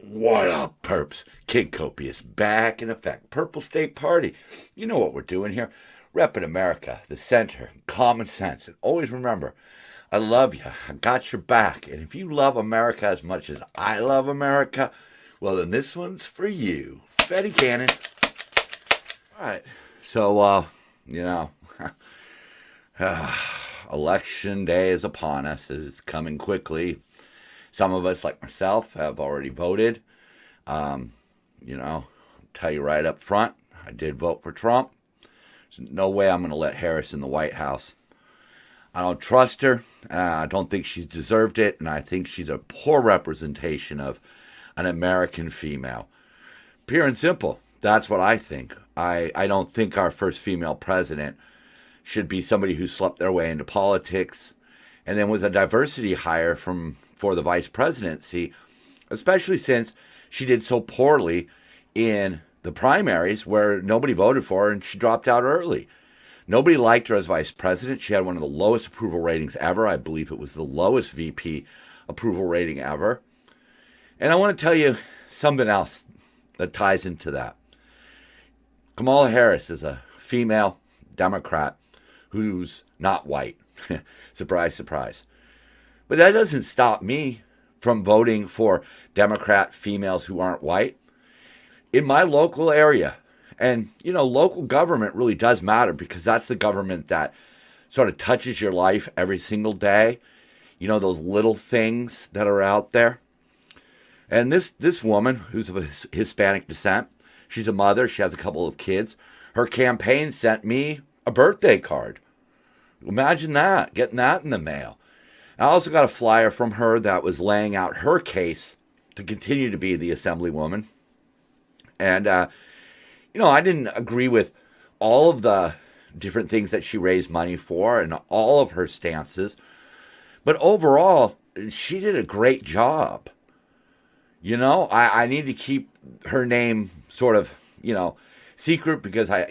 What up, perps? Kid Copious back in effect. Purple State Party. You know what we're doing here. Repping America, the center, common sense. And always remember, I love you. I got your back. And if you love America as much as I love America, well, then this one's for you. Betty Cannon. All right. So, you know, election day is upon us. It's coming quickly. Some of us, like myself, have already voted. I'll tell you right up front, I did vote for Trump. There's no way I'm going to let Harris in the White House. I don't trust her. I don't think she's deserved it, and I think she's a poor representation of an American female. Pure and simple. That's what I think. I don't think our first female president should be somebody who slept their way into politics and then was a diversity hire for the vice presidency, especially since she did so poorly in the primaries where nobody voted for her and she dropped out early. Nobody liked her as vice president. She had one of the lowest approval ratings ever. I believe it was the lowest VP approval rating ever. And I want to tell you something else that ties into that. Kamala Harris is a female Democrat who's not white. Surprise, surprise. But that doesn't stop me from voting for Democrat females who aren't white. In my local area, and, local government really does matter because that's the government that sort of touches your life every single day. Those little things that are out there. And this woman, who's of Hispanic descent, she's a mother, she has a couple of kids. Her campaign sent me a birthday card. Imagine that, getting that in the mail. I also got a flyer from her that was laying out her case to continue to be the assemblywoman. And, I didn't agree with all of the different things that she raised money for and all of her stances. But overall, she did a great job. I need to keep her name sort of, secret because I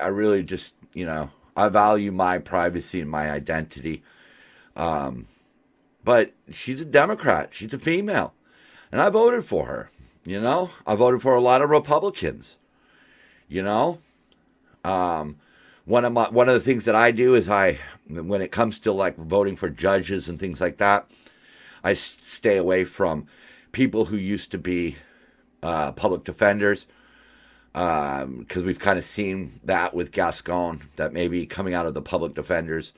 really just, I value my privacy and my identity. But she's a Democrat. She's a female. And I voted for her. I voted for a lot of Republicans. One of the things that I do is when it comes to like voting for judges and things like that, I stay away from people who used to be public defenders. Because we've kind of seen that with Gascon, that maybe coming out of the public defenders,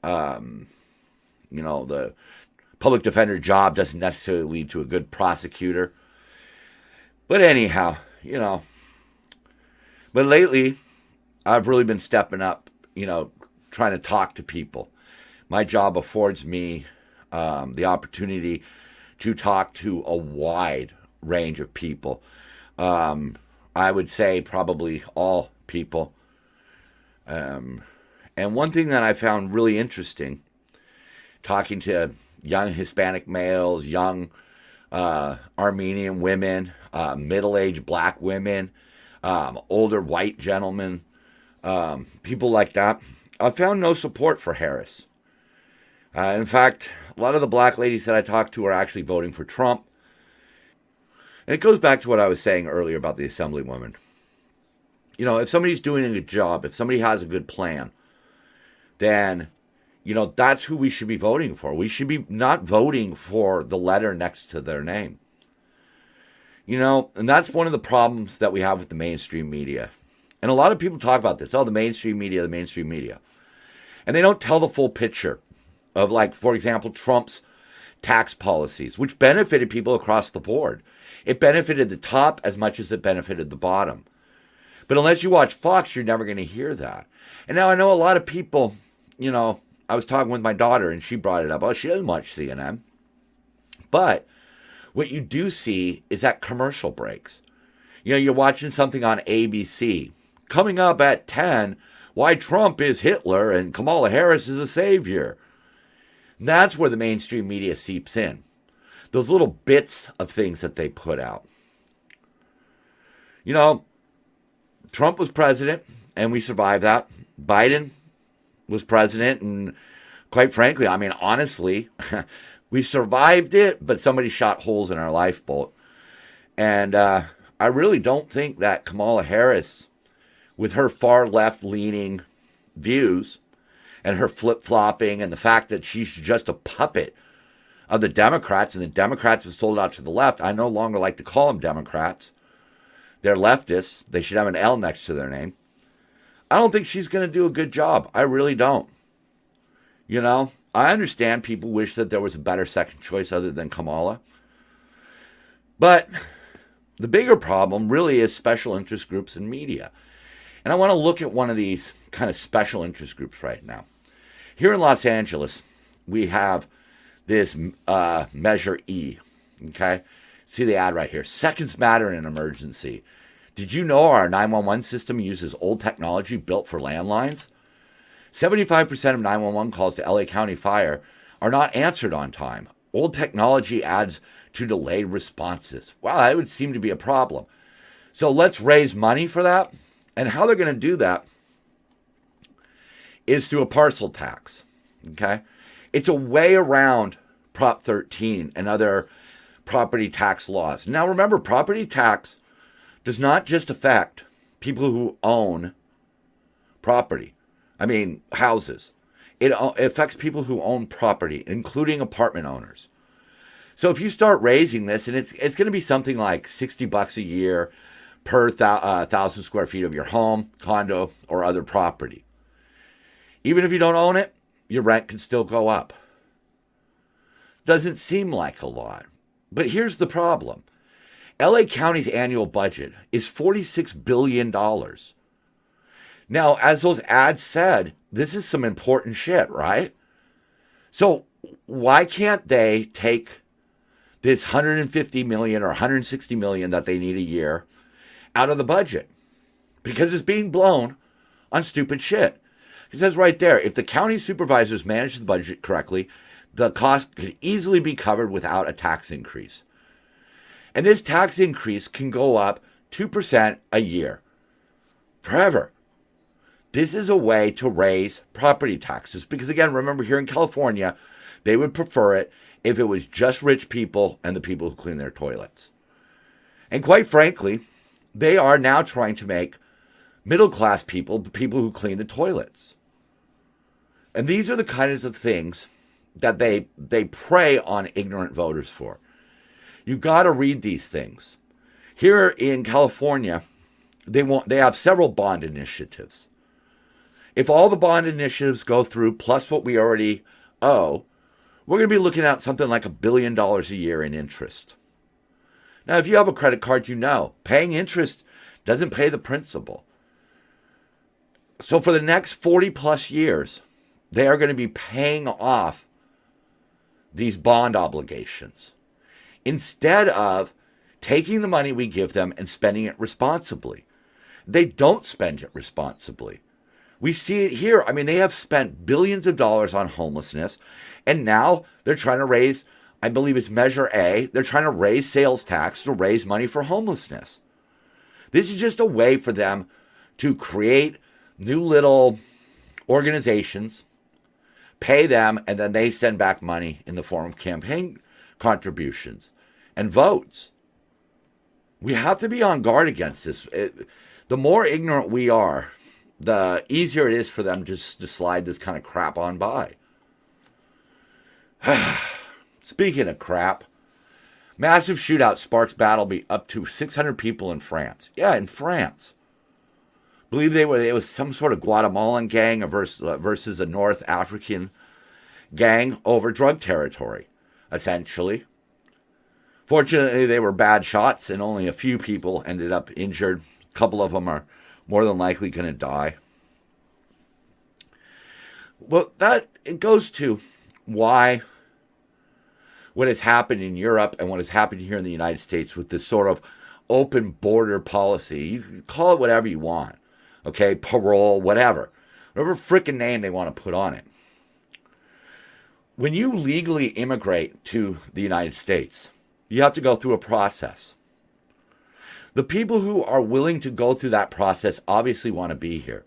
the public defender job doesn't necessarily lead to a good prosecutor. But anyhow, but lately I've really been stepping up, trying to talk to people. My job affords me the opportunity to talk to a wide range of people. I would say probably all people. And one thing that I found really interesting, talking to young Hispanic males, young Armenian women, middle-aged black women, older white gentlemen, people like that, I found no support for Harris. In fact, a lot of the black ladies that I talked to are actually voting for Trump. And it goes back to what I was saying earlier about the assemblywoman. If somebody's doing a good job, if somebody has a good plan, then, that's who we should be voting for. We should be not voting for the letter next to their name. And that's one of the problems that we have with the mainstream media. And a lot of people talk about this. Oh, the mainstream media, the mainstream media. And they don't tell the full picture of, like, for example, Trump's tax policies, which benefited people across the board. It benefited the top as much as it benefited the bottom. But unless you watch Fox, you're never going to hear that. And now I know a lot of people, I was talking with my daughter and she brought it up. Oh, she doesn't watch CNN. But what you do see is that commercial breaks. You're watching something on ABC. Coming up at 10, why Trump is Hitler and Kamala Harris is a savior. That's where the mainstream media seeps in. Those little bits of things that they put out. Trump was president, and we survived that. Biden was president, and quite frankly, honestly, we survived it, but somebody shot holes in our lifeboat. And I really don't think that Kamala Harris, with her far left leaning views and her flip flopping and the fact that she's just a puppet of the Democrats, and the Democrats have sold out to the left. I no longer like to call them Democrats. They're leftists. They should have an L next to their name. I don't think she's going to do a good job. I really don't. You know, I understand people wish that there was a better second choice other than Kamala. But the bigger problem really is special interest groups and media. And I want to look at one of these kind of special interest groups right now. Here in Los Angeles, we have this Measure E, okay? See the ad right here. Seconds matter in an emergency. Did you know our 911 system uses old technology built for landlines? 75% of 911 calls to LA County Fire are not answered on time. Old technology adds to delayed responses. Wow, that would seem to be a problem. So let's raise money for that. And how they're going to do that is through a parcel tax, okay? It's a way around Prop 13 and other property tax laws. Now remember, property tax does not just affect people who own property. I mean, houses. It affects people who own property, including apartment owners. So if you start raising this, and it's going to be something like $60 a year per 1,000 square feet of your home, condo, or other property. Even if you don't own it, your rent can still go up. Doesn't seem like a lot. But here's the problem. LA County's annual budget is $46 billion. Now, as those ads said, this is some important shit, right? So why can't they take this $150 million or $160 million that they need a year out of the budget? Because it's being blown on stupid shit. It says right there, if the county supervisors manage the budget correctly, the cost could easily be covered without a tax increase. And this tax increase can go up 2% a year. Forever. This is a way to raise property taxes. Because again, remember here in California, they would prefer it if it was just rich people and the people who clean their toilets. And quite frankly, they are now trying to make middle-class people the people who clean the toilets. And these are the kinds of things that they prey on ignorant voters for. You've got to read these things. Here in California, they have several bond initiatives. If all the bond initiatives go through, plus what we already owe, we're going to be looking at something like $1 billion a year in interest. Now, if you have a credit card, you know, paying interest doesn't pay the principal. So for the next 40 plus years, they are going to be paying off these bond obligations instead of taking the money we give them and spending it responsibly. They don't spend it responsibly. We see it here. I mean, they have spent billions of dollars on homelessness, and now they're trying to raise, I believe it's Measure A, they're trying to raise sales tax to raise money for homelessness. This is just a way for them to create new little organizations, pay them, and then they send back money in the form of campaign contributions and votes. We have to be on guard against this. The more ignorant we are, the easier it is for them just to slide this kind of crap on by. Speaking of crap, massive shootout sparks battle be up to 600 people in France. Yeah, in France. I believe it was some sort of Guatemalan gang versus a North African gang over drug territory, essentially. Fortunately, they were bad shots and only a few people ended up injured. A couple of them are more than likely going to die. Well, it goes to why what has happened in Europe and what has happened here in the United States with this sort of open border policy. You can call it whatever you want. Okay, parole, whatever frickin' name they want to put on it. When you legally immigrate to the United States, you have to go through a process. The people who are willing to go through that process obviously want to be here.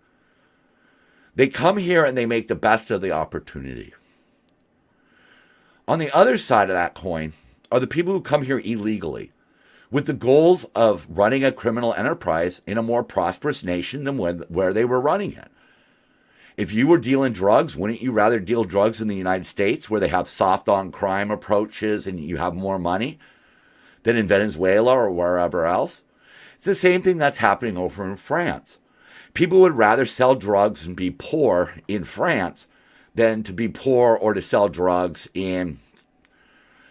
They come here and they make the best of the opportunity. On the other side of that coin are the people who come here illegally, with the goals of running a criminal enterprise in a more prosperous nation than where they were running it. If you were dealing drugs, wouldn't you rather deal drugs in the United States where they have soft on crime approaches and you have more money than in Venezuela or wherever else? It's the same thing that's happening over in France. People would rather sell drugs and be poor in France than to be poor or to sell drugs in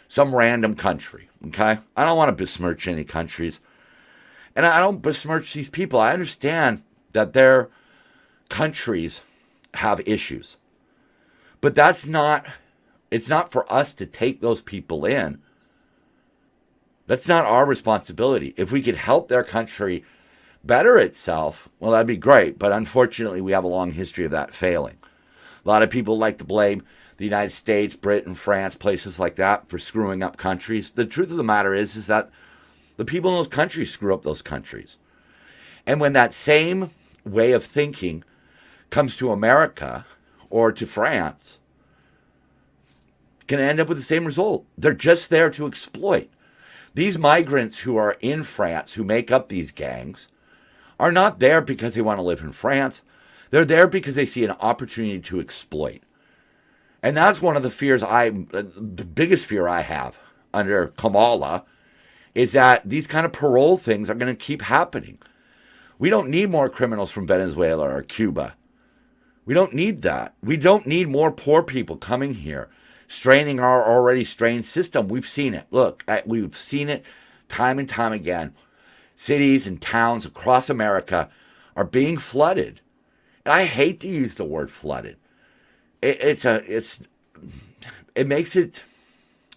some random country, okay? I don't want to besmirch any countries. And I don't besmirch these people. I understand that their countries have issues. But it's not for us to take those people in. That's not our responsibility. If we could help their country better itself, well, that'd be great. But unfortunately, we have a long history of that failing. A lot of people like to blame the United States, Britain, France, places like that for screwing up countries. The truth of the matter is that the people in those countries screw up those countries. And when that same way of thinking comes to America or to France, can end up with the same result. They're just there to exploit. These migrants who are in France, who make up these gangs, are not there because they want to live in France. They're there because they see an opportunity to exploit. And that's one of the fears the biggest fear I have under Kamala, is that these kind of parole things are going to keep happening. We don't need more criminals from Venezuela or Cuba. We don't need that. We don't need more poor people coming here, straining our already strained system. We've seen it. Look, we've seen it time and time again. Cities and towns across America are being flooded. And I hate to use the word flooded. It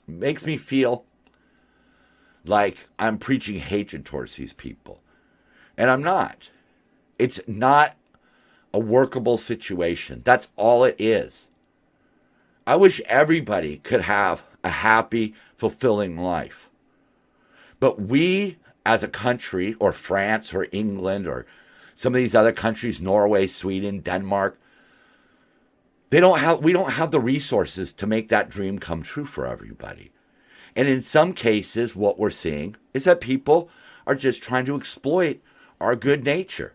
makes me feel like I'm preaching hatred towards these people. And I'm not. It's not a workable situation. That's all it is. I wish everybody could have a happy, fulfilling life. But we, as a country, or France, or England, or some of these other countries, Norway, Sweden, Denmark, we don't have the resources to make that dream come true for everybody. And in some cases, what we're seeing is that people are just trying to exploit our good nature.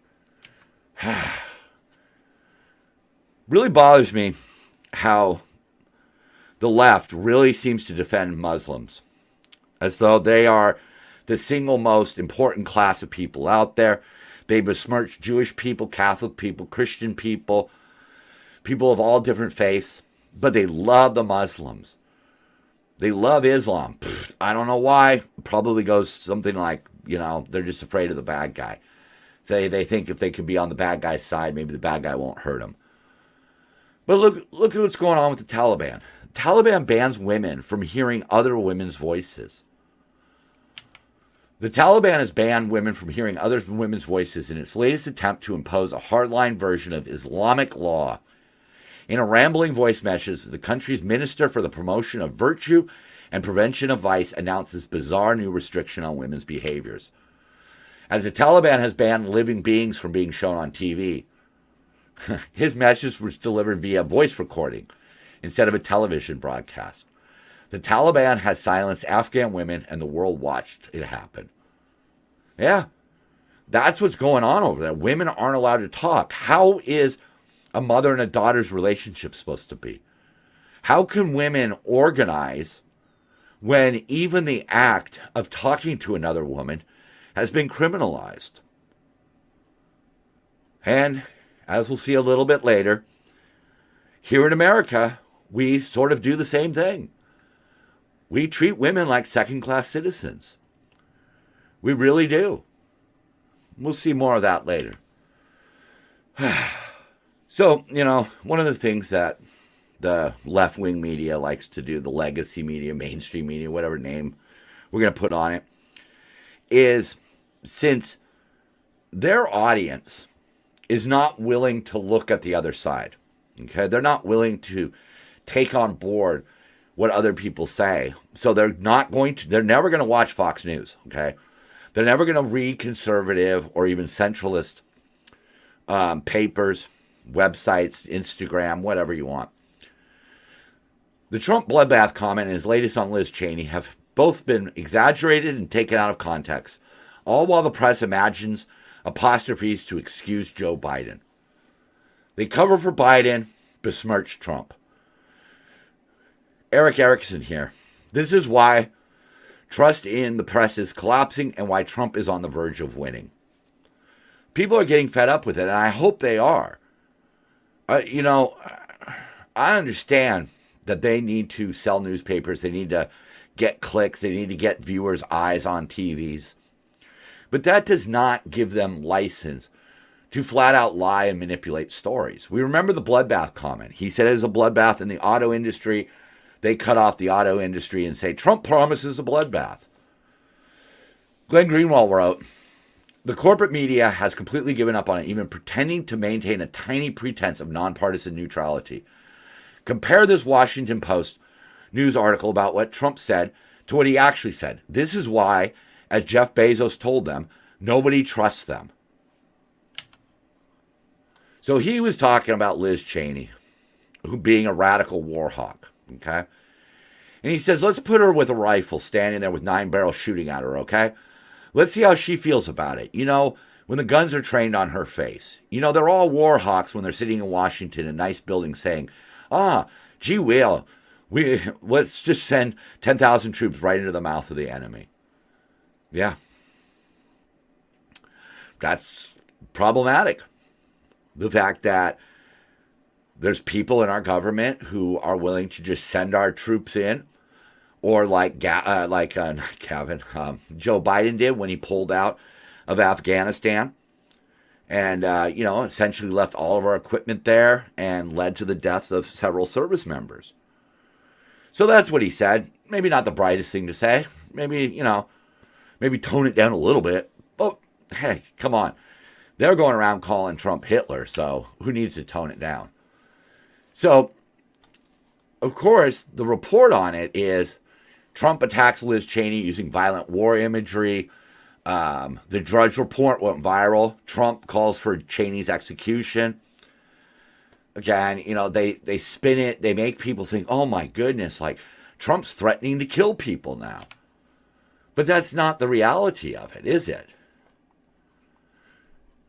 Really bothers me how the left really seems to defend Muslims as though they are the single most important class of people out there. They besmirch Jewish people, Catholic people, Christian people, people of all different faiths, but they love the Muslims. They love Islam. I don't know why. Probably goes something like, they're just afraid of the bad guy. They think if they could be on the bad guy's side, maybe the bad guy won't hurt them. But look at what's going on with the Taliban. The Taliban bans women from hearing other women's voices. The Taliban has banned women from hearing other women's voices in its latest attempt to impose a hardline version of Islamic law. In a rambling voice message, the country's Minister for the Promotion of Virtue and Prevention of Vice announced this bizarre new restriction on women's behaviors. As the Taliban has banned living beings from being shown on TV, his message was delivered via voice recording instead of a television broadcast. The Taliban has silenced Afghan women, and the world watched it happen. Yeah, that's what's going on over there. Women aren't allowed to talk. How is a mother and a daughter's relationship supposed to be? How can women organize when even the act of talking to another woman has been criminalized? And as we'll see a little bit later, here in America, we sort of do the same thing. We treat women like second-class citizens. We really do. We'll see more of that later. So, one of the things that the left-wing media likes to do, the legacy media, mainstream media, whatever name we're going to put on it, is since their audience is not willing to look at the other side, okay? They're not willing to take on board what other people say. So they're never going to watch Fox News, okay? They're never going to read conservative or even centralist papers, websites, Instagram, whatever you want. The Trump bloodbath comment and his latest on Liz Cheney have both been exaggerated and taken out of context, all while the press imagines apostrophes to excuse Joe Biden. They cover for Biden, besmirch Trump. Eric Erickson here. This is why trust in the press is collapsing and why Trump is on the verge of winning. People are getting fed up with it, and I hope they are. I understand that they need to sell newspapers. They need to get clicks. They need to get viewers' eyes on TVs. But that does not give them license to flat out lie and manipulate stories. We remember the bloodbath comment. He said it was a bloodbath in the auto industry. They cut off the auto industry and say, Trump promises a bloodbath. Glenn Greenwald wrote, the corporate media has completely given up on it, even pretending to maintain a tiny pretense of nonpartisan neutrality. Compare this Washington Post news article about what Trump said to what he actually said. This is why, as Jeff Bezos told them, nobody trusts them. So he was talking about Liz Cheney, who being a radical war hawk, okay? And he says, let's put her with a rifle standing there with 9 barrels shooting at her, okay? Let's see how she feels about it. When the guns are trained on her face. They're all war hawks when they're sitting in Washington in a nice building saying, gee whiz, let's just send 10,000 troops right into the mouth of the enemy. Yeah. That's problematic. The fact that there's people in our government who are willing to just send our troops in, or like Joe Biden did when he pulled out of Afghanistan and, essentially left all of our equipment there and led to the deaths of several service members. So that's what he said. Maybe not the brightest thing to say. Maybe tone it down a little bit. But, hey, come on. They're going around calling Trump Hitler, so who needs to tone it down? So, of course, the report on it is Trump attacks Liz Cheney using violent war imagery. The Drudge report went viral. Trump calls for Cheney's execution. Again, they spin it. They make people think, oh my goodness, like Trump's threatening to kill people now. But that's not the reality of it, is it?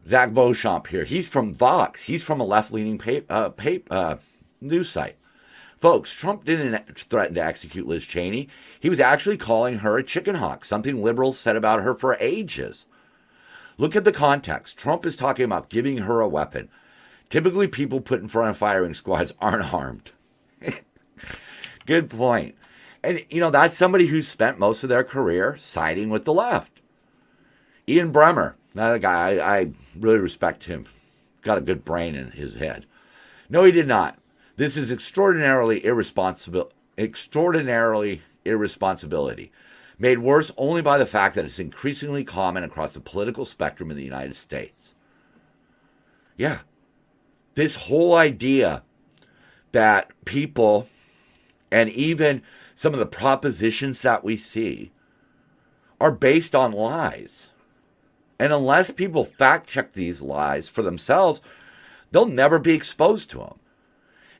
Zach Beauchamp here. He's from Vox. He's from a left-leaning news site. Folks, Trump didn't threaten to execute Liz Cheney. He was actually calling her a chicken hawk, something liberals said about her for ages. Look at the context. Trump is talking about giving her a weapon. Typically, people put in front of firing squads aren't armed. Good point. And, that's somebody who's spent most of their career siding with the left. Ian Bremmer, another guy, I really respect him. Got a good brain in his head. No, he did not. This is extraordinarily irresponsibility, made worse only by the fact that it's increasingly common across the political spectrum in the United States. Yeah. This whole idea that people, and even some of the propositions that we see, are based on lies. And unless people fact check these lies for themselves, they'll never be exposed to them.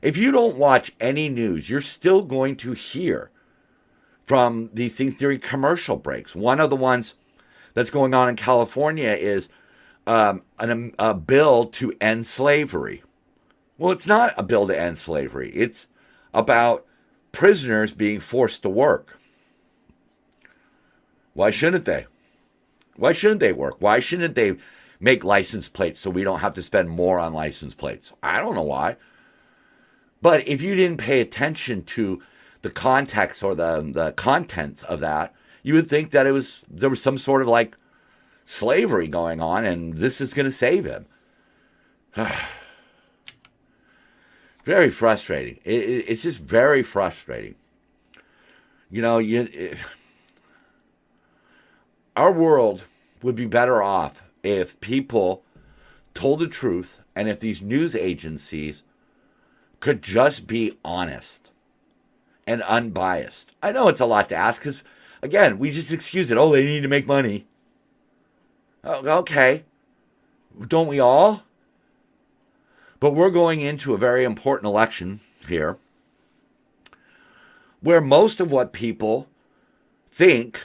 If you don't watch any news, you're still going to hear from these things during commercial breaks. One of the ones that's going on in California is a bill to end slavery. Well, it's not a bill to end slavery. It's about prisoners being forced to work. Why shouldn't they? Why shouldn't they work? Why shouldn't they make license plates so we don't have to spend more on license plates? I don't know why. But if you didn't pay attention to the context or the contents of that, you would think that there was some sort of like slavery going on and this is going to save him. Very frustrating. It's just very frustrating. Our world would be better off if people told the truth and if these news agencies could just be honest and unbiased. I know it's a lot to ask because, again, we just excuse it. Oh, they need to make money. Oh, okay. Don't we all? But we're going into a very important election here where most of what people think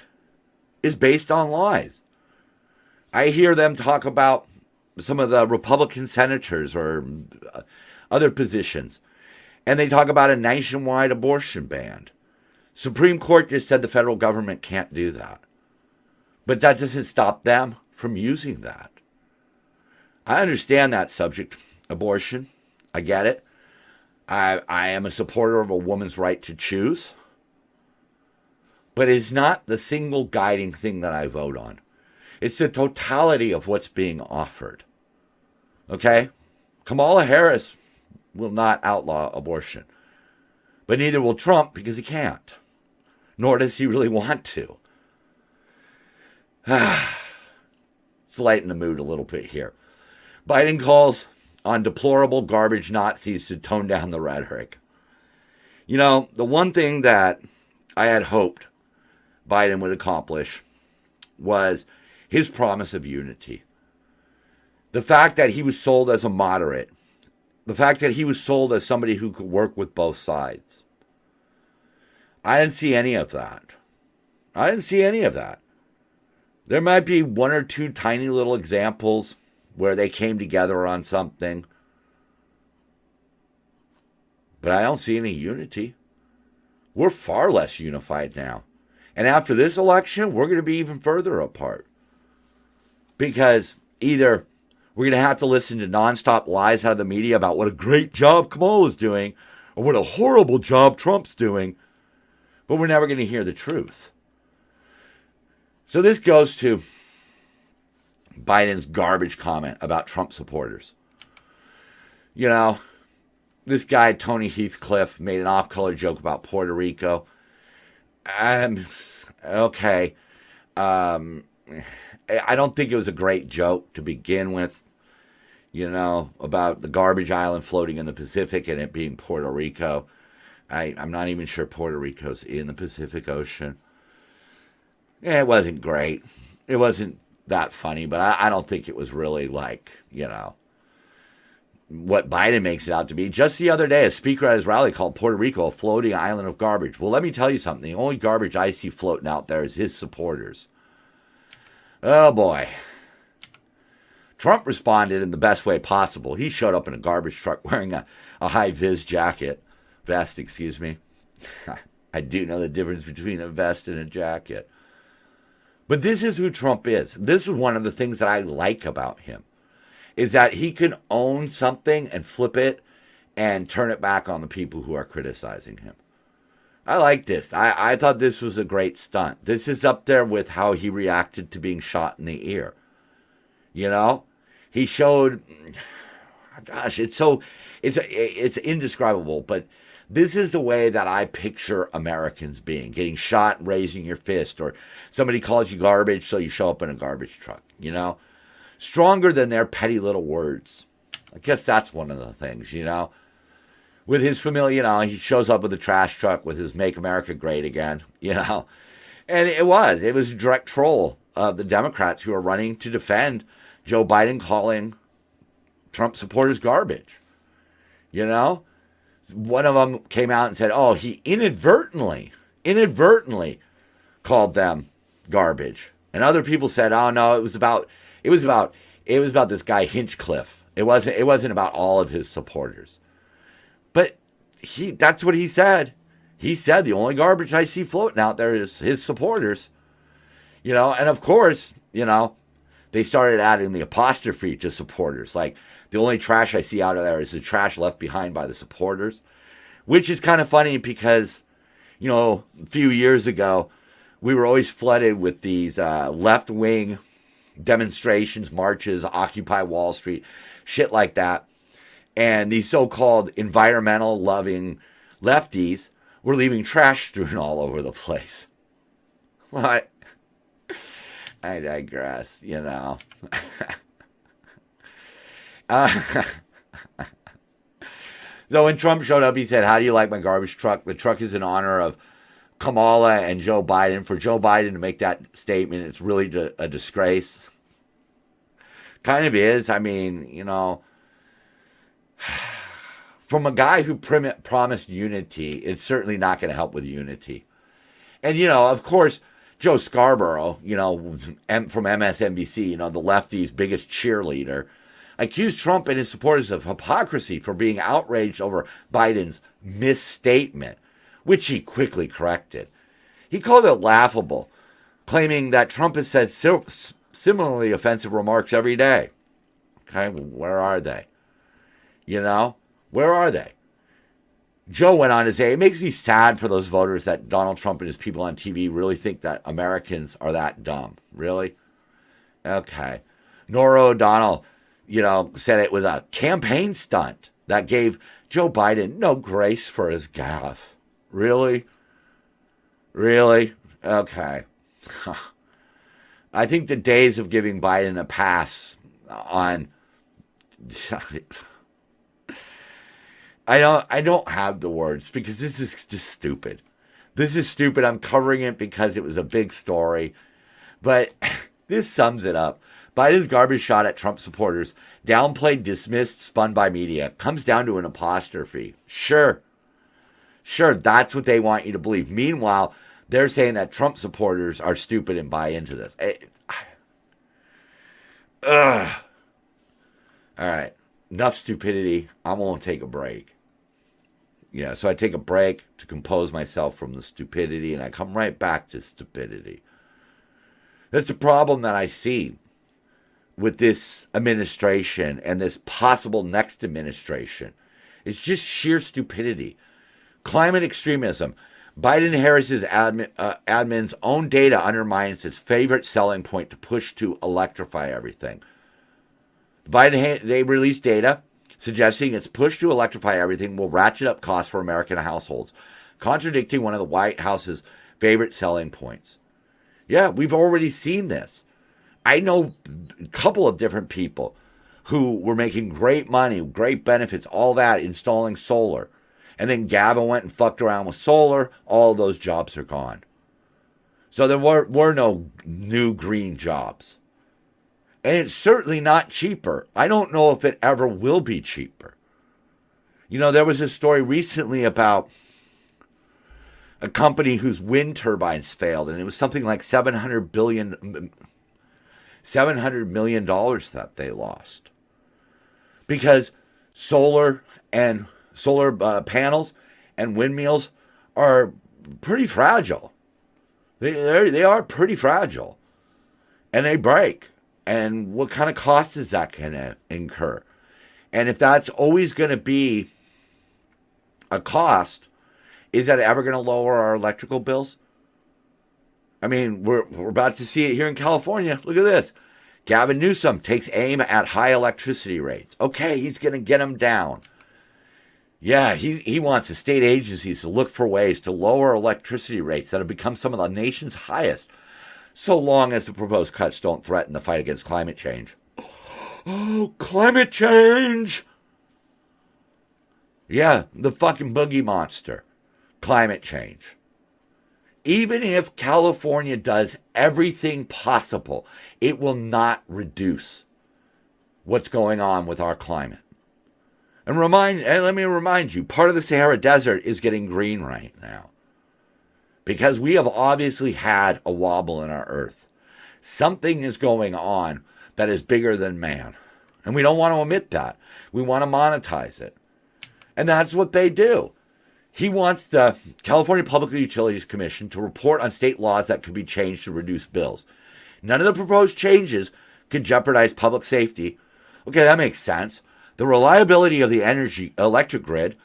is based on lies. I hear them talk about some of the Republican senators or other positions, and they talk about a nationwide abortion ban. Supreme Court just said the federal government can't do that. But that doesn't stop them from using that. I understand that subject, abortion. I get it. I am a supporter of a woman's right to choose. But it's not the single guiding thing that I vote on. It's the totality of what's being offered. Okay? Kamala Harris will not outlaw abortion. But neither will Trump because he can't. Nor does he really want to. Let's lighten the mood a little bit here. Biden calls on deplorable garbage Nazis to tone down the rhetoric. You know, the one thing that I had hoped Biden would accomplish was his promise of unity. The fact that he was sold as a moderate. The fact that he was sold as somebody who could work with both sides. I didn't see any of that. There might be one or two tiny little examples where they came together on something. But I don't see any unity. We're far less unified now. And after this election, we're going to be even further apart. Because either we're going to have to listen to nonstop lies out of the media about what a great job Kamala's doing, or what a horrible job Trump's doing, but we're never going to hear the truth. So this goes to Biden's garbage comment about Trump supporters. You know, this guy, Tony Heathcliff, made an off-color joke about Puerto Rico. Okay. I don't think it was a great joke to begin with, you know, about the garbage island floating in the Pacific and it being Puerto Rico. I'm not even sure Puerto Rico's in the Pacific Ocean. It wasn't great. It wasn't that funny, but I don't think it was really like, you know, what Biden makes it out to be. Just the other day, a speaker at his rally called Puerto Rico a floating island of garbage. Well, let me tell you something. The only garbage I see floating out there is his supporters. Oh, boy. Trump responded in the best way possible. He showed up in a garbage truck wearing a high-vis vest, excuse me. I do know the difference between a vest and a jacket. But this is who Trump is. This is one of the things that I like about him, is that he can own something and flip it and turn it back on the people who are criticizing him. I like this. I thought this was a great stunt. This is up there with how he reacted to being shot in the ear. You know? He showed, gosh, it's indescribable, but this is the way that I picture Americans being. Getting shot and raising your fist, or somebody calls you garbage, so you show up in a garbage truck, you know? Stronger than their petty little words. I guess that's one of the things, you know? With his family, you know, he shows up with a trash truck with his Make America Great Again, you know? And it was a direct troll of the Democrats who are running to defend Joe Biden calling Trump supporters garbage, you know? One of them came out and said, oh, he inadvertently called them garbage. And other people said, oh no, it was about this guy Hinchcliffe. It wasn't about all of his supporters. But that's what he said. He said the only garbage I see floating out there is his supporters. You know, and of course, you know, they started adding the apostrophe to supporters. Like, the only trash I see out of there is the trash left behind by the supporters, which is kind of funny because, you know, a few years ago, we were always flooded with these left-wing demonstrations, marches, Occupy Wall Street, shit like that. And these so-called environmental-loving lefties were leaving trash strewn all over the place. What? I digress, you know. So when Trump showed up, he said, how do you like my garbage truck? The truck is in honor of Kamala and Joe Biden. For Joe Biden to make that statement, it's really a disgrace. Kind of is. I mean, you know, from a guy who promised unity, it's certainly not going to help with unity. And, you know, of course, Joe Scarborough, from MSNBC, the lefty's biggest cheerleader, accused Trump and his supporters of hypocrisy for being outraged over Biden's misstatement, which he quickly corrected. He called it laughable, claiming that Trump has said similarly offensive remarks every day. Okay, where are they? Where are they? Joe went on to say, it makes me sad for those voters that Donald Trump and his people on TV really think that Americans are that dumb. Really? Okay. Norah O'Donnell, said it was a campaign stunt that gave Joe Biden no grace for his gaffe. Really? Really? Okay. I think the days of giving Biden a pass on... I don't have the words because this is just stupid. This is stupid. I'm covering it because it was a big story. But this sums it up. Biden's garbage shot at Trump supporters, downplayed, dismissed, spun by media, comes down to an apostrophe. Sure, that's what they want you to believe. Meanwhile, they're saying that Trump supporters are stupid and buy into this. All right, enough stupidity. I'm going to take a break. Yeah, so I take a break to compose myself from the stupidity, and I come right back to stupidity. That's the problem that I see with this administration and this possible next administration. It's just sheer stupidity. Climate extremism. Biden-Harris's admin's own data undermines his favorite selling point to push to electrify everything. They released data suggesting its push to electrify everything will ratchet up costs for American households, contradicting one of the White House's favorite selling points. Yeah, we've already seen this. I know a couple of different people who were making great money, great benefits, all that, installing solar. And then Gavin went and fucked around with solar. All of those jobs are gone. So there were no new green jobs. And it's certainly not cheaper. I don't know if it ever will be cheaper. There was a story recently about a company whose wind turbines failed, and it was something like $700 million that they lost. Because solar panels and windmills are pretty fragile. They are pretty fragile. And they break. And what kind of cost is that going to incur? And if that's always going to be a cost, is that ever going to lower our electrical bills? I mean, we're about to see it here in California. Look at this. Gavin Newsom takes aim at high electricity rates. Okay, he's going to get them down. Yeah, he wants the state agencies to look for ways to lower electricity rates that have become some of the nation's highest, so long as the proposed cuts don't threaten the fight against climate change. Oh, climate change! Yeah, the fucking boogie monster. Climate change. Even if California does everything possible, it will not reduce what's going on with our climate. And let me remind you, part of the Sahara Desert is getting green right now. Because we have obviously had a wobble in our earth. Something is going on that is bigger than man. And we don't want to admit that. We want to monetize it. And that's what they do. He wants the California Public Utilities Commission to report on state laws that could be changed to reduce bills. None of the proposed changes could jeopardize public safety. Okay, that makes sense. The reliability of the electric grid.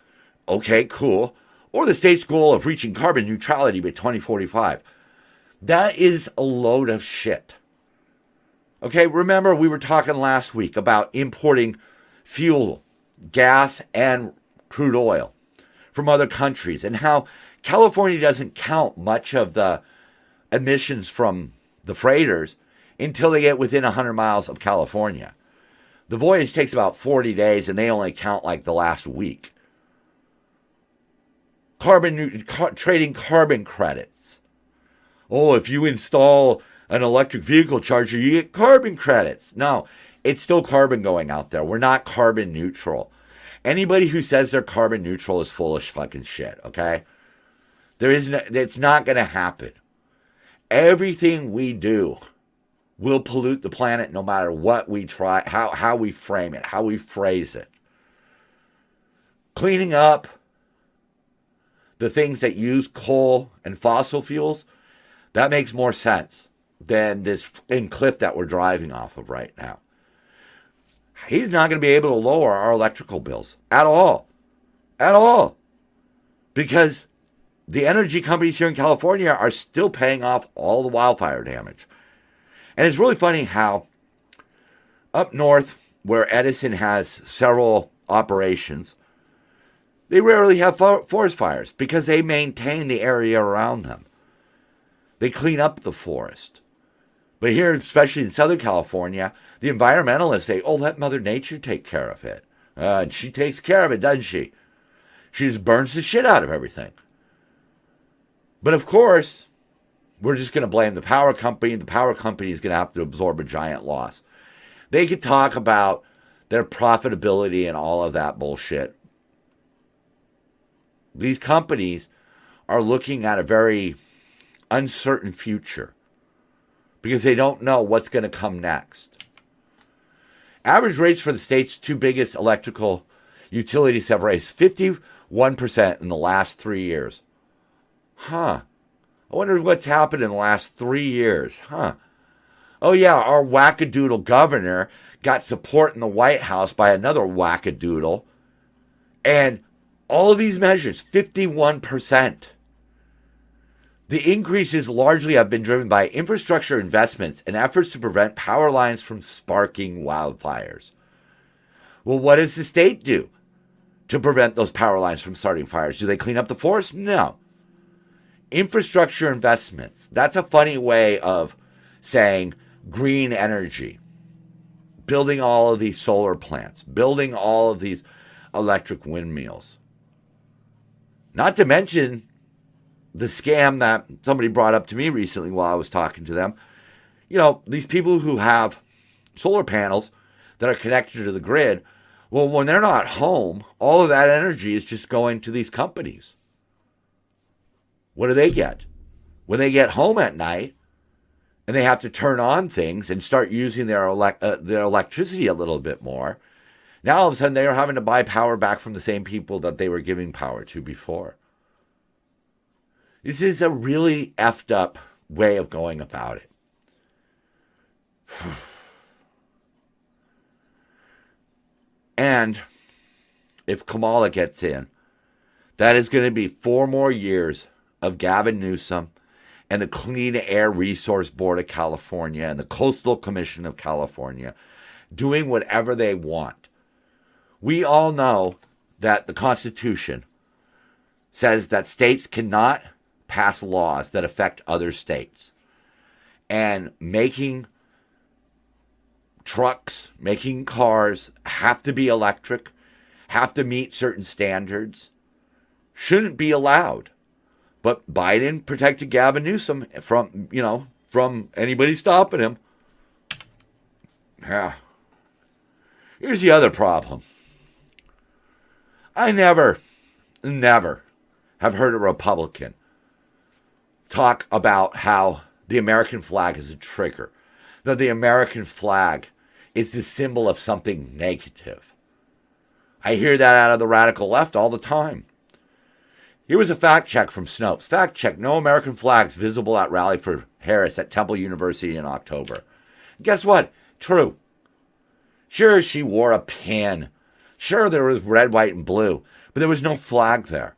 Okay, cool. Or the state's goal of reaching carbon neutrality by 2045. That is a load of shit. Okay, remember we were talking last week about importing fuel, gas, and crude oil from other countries and how California doesn't count much of the emissions from the freighters until they get within 100 miles of California. The voyage takes about 40 days and they only count like the last week. Trading carbon credits. Oh, if you install an electric vehicle charger, you get carbon credits. No, it's still carbon going out there. We're not carbon neutral. Anybody who says they're carbon neutral is foolish fucking shit, okay? It's not going to happen. Everything we do will pollute the planet no matter what we try, how we frame it, how we phrase it. Cleaning up the things that use coal and fossil fuels, that makes more sense than this cliff that we're driving off of right now. He's not going to be able to lower our electrical bills at all. At all. Because the energy companies here in California are still paying off all the wildfire damage. And it's really funny how up north, where Edison has several operations, they rarely have forest fires because they maintain the area around them. They clean up the forest. But here, especially in Southern California, the environmentalists say, oh, let Mother Nature take care of it. And she takes care of it, doesn't she? She just burns the shit out of everything. But of course, we're just going to blame the power company. The power company is going to have to absorb a giant loss. They could talk about their profitability and all of that bullshit. These companies are looking at a very uncertain future because they don't know what's going to come next. Average rates for the state's two biggest electrical utilities have raised 51% in the last 3 years. I wonder what's happened in the last 3 years. Oh yeah, our wackadoodle governor got support in the White House by another wackadoodle. And all of these measures, 51%. The increases largely have been driven by infrastructure investments and efforts to prevent power lines from sparking wildfires. Well, what does the state do to prevent those power lines from starting fires? Do they clean up the forest? No. Infrastructure investments. That's a funny way of saying green energy. Building all of these solar plants. Building all of these electric windmills. Not to mention the scam that somebody brought up to me recently while I was talking to them. You know, these people who have solar panels that are connected to the grid, well, when they're not home, all of that energy is just going to these companies. What do they get? When they get home at night and they have to turn on things and start using their electricity a little bit more, now all of a sudden they are having to buy power back from the same people that they were giving power to before. This is a really effed up way of going about it. And if Kamala gets in, that is going to be 4 more years of Gavin Newsom and the Clean Air Resource Board of California and the Coastal Commission of California doing whatever they want. We all know that the Constitution says that states cannot pass laws that affect other states. And making trucks, making cars have to be electric, have to meet certain standards, shouldn't be allowed. But Biden protected Gavin Newsom from anybody stopping him. Yeah. Here's the other problem. I never have heard a Republican talk about how the American flag is a trigger, that the American flag is the symbol of something negative. I hear that out of the radical left all the time. Here was a fact check from Snopes. Fact check, no American flags visible at rally for Harris at Temple University in October. Guess what? True. Sure, she wore a pin. Sure, there was red, white, and blue, but there was no flag there.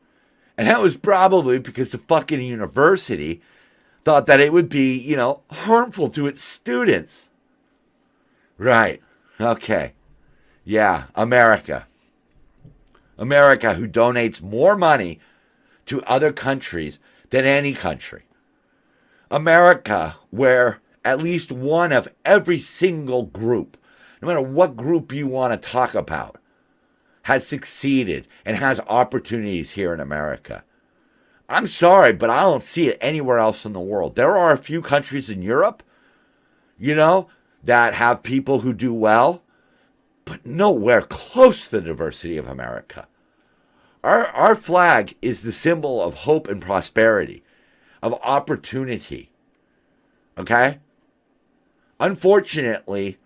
And that was probably because the fucking university thought that it would be, harmful to its students. Right. Okay. Yeah, America. America, who donates more money to other countries than any country. America, where at least one of every single group, no matter what group you want to talk about, has succeeded and has opportunities here in America. I'm sorry, but I don't see it anywhere else in the world. There are a few countries in Europe, that have people who do well, but nowhere close to the diversity of America. Our flag is the symbol of hope and prosperity, of opportunity. Okay? Unfortunately,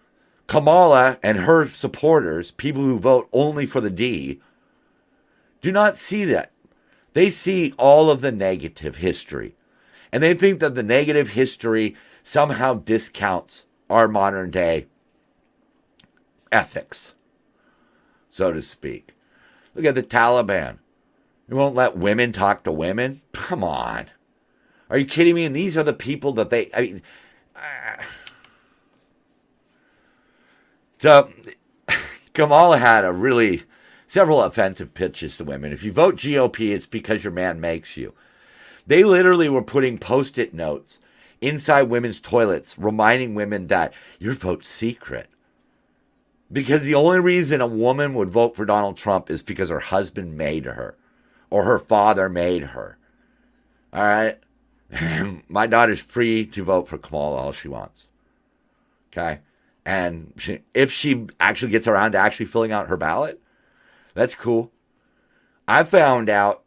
Kamala and her supporters, people who vote only for the D, do not see that. They see all of the negative history. And they think that the negative history somehow discounts our modern day ethics, so to speak. Look at the Taliban. They won't let women talk to women? Come on. Are you kidding me? And these are the people that So, Kamala had several offensive pitches to women. If you vote GOP, it's because your man makes you. They literally were putting Post-it notes inside women's toilets, reminding women that your vote's secret. Because the only reason a woman would vote for Donald Trump is because her husband made her, or her father made her. All right? My daughter's free to vote for Kamala all she wants. Okay? And if she actually gets around to actually filling out her ballot, that's cool. I found out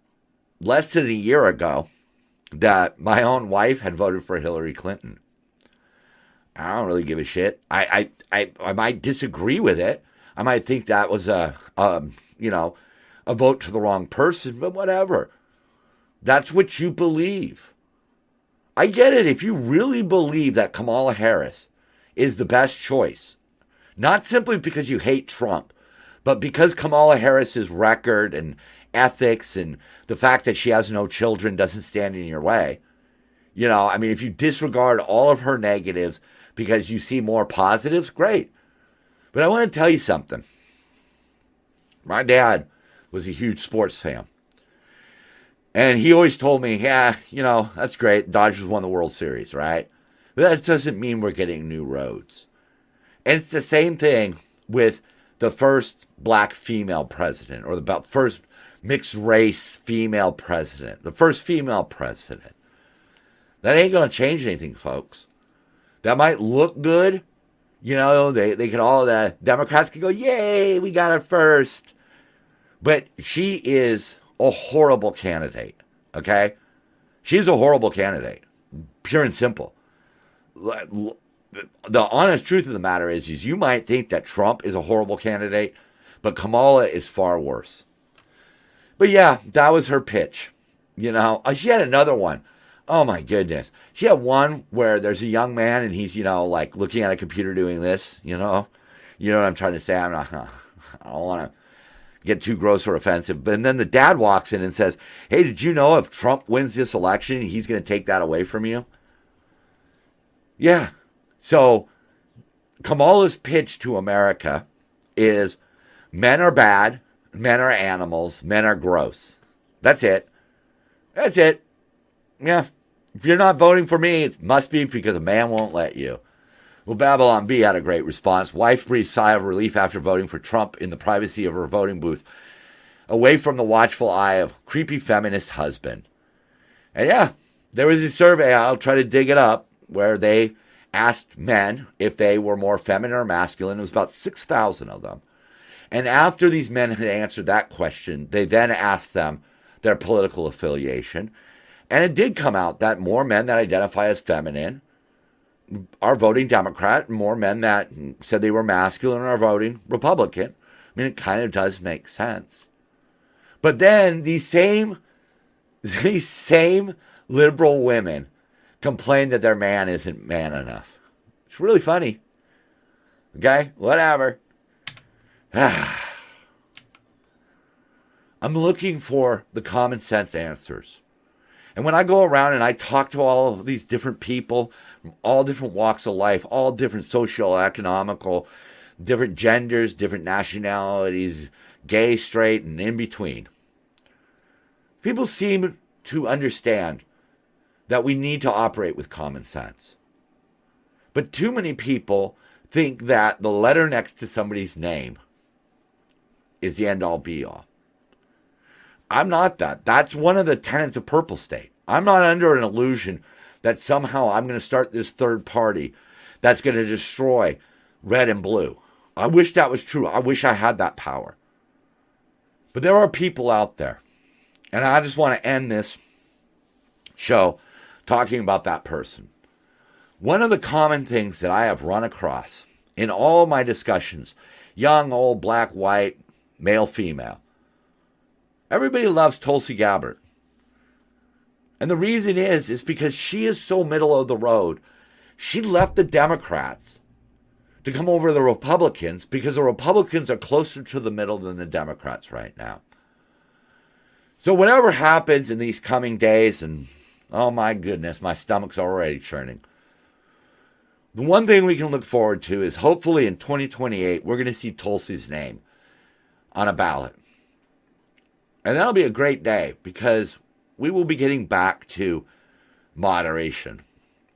less than a year ago that my own wife had voted for Hillary Clinton. I don't really give a shit. I might disagree with it. I might think that was a vote to the wrong person, but whatever. That's what you believe. I get it. If you really believe that Kamala Harris is the best choice, not simply because you hate Trump, but because Kamala Harris's record and ethics and the fact that she has no children doesn't stand in your way. If you disregard all of her negatives because you see more positives, great. But I want to tell you something. My dad was a huge sports fan. And he always told me, that's great. Dodgers won the World Series, right? But that doesn't mean we're getting new roads. And it's the same thing with the first black female president, or the first mixed race female president, the first female president. That ain't going to change anything, folks. That might look good. They can all, the Democrats can go, yay, we got it first. But she is a horrible candidate, okay? She's a horrible candidate, pure and simple. The honest truth of the matter is you might think that Trump is a horrible candidate, but Kamala is far worse. But yeah, that was her pitch. She had another one. Oh my goodness. She had one where there's a young man and he's, looking at a computer doing this, You know what I'm trying to say? I don't want to get too gross or offensive. But then the dad walks in and says, hey, did you know if Trump wins this election, he's going to take that away from you? Yeah. So Kamala's pitch to America is men are bad, men are animals, men are gross. That's it. That's it. Yeah. If you're not voting for me, it must be because a man won't let you. Well, Babylon B had a great response. Wife breathed sigh of relief after voting for Trump in the privacy of her voting booth, away from the watchful eye of creepy feminist husband. And yeah, there was a survey, I'll try to dig it up, where they asked men if they were more feminine or masculine. It was about 6,000 of them. And after these men had answered that question, they then asked them their political affiliation. And it did come out that more men that identify as feminine are voting Democrat, and more men that said they were masculine are voting Republican. I mean, it kind of does make sense. But then these same liberal women complain that their man isn't man enough. It's really funny. Okay? Whatever. I'm looking for the common sense answers. And when I go around and I talk to all of these different people from all different walks of life, all different socio-economical, different genders, different nationalities, gay, straight, and in between, people seem to understand that we need to operate with common sense. But too many people think that the letter next to somebody's name is the end-all be-all. I'm not that. That's one of the tenets of Purple State. I'm not under an illusion that somehow I'm going to start this third party that's going to destroy red and blue. I wish that was true. I wish I had that power. But there are people out there. And I just want to end this show talking about that person. One of the common things that I have run across in all my discussions, young, old, black, white, male, female, everybody loves Tulsi Gabbard. And the reason is because she is so middle of the road. She left the Democrats to come over to the Republicans because the Republicans are closer to the middle than the Democrats right now. So whatever happens in these coming days, and oh my goodness, my stomach's already churning. The one thing we can look forward to is hopefully in 2028, we're going to see Tulsi's name on a ballot. And that'll be a great day because we will be getting back to moderation.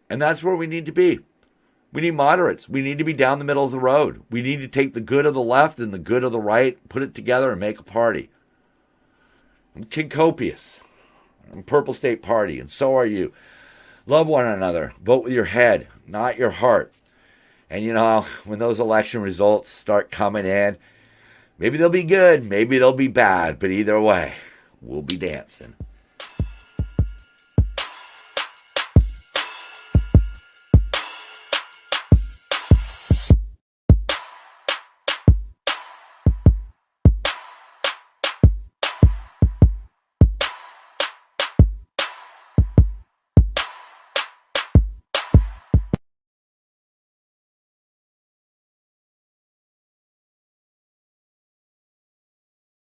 And that's where we need to be. We need moderates. We need to be down the middle of the road. We need to take the good of the left and the good of the right, put it together and make a party. I'm Kid Copious. I'm Purple State Party, and so are you. Love one another. Vote with your head, not your heart. And you know, when those election results start coming in, maybe they'll be good, maybe they'll be bad, but either way, we'll be dancing.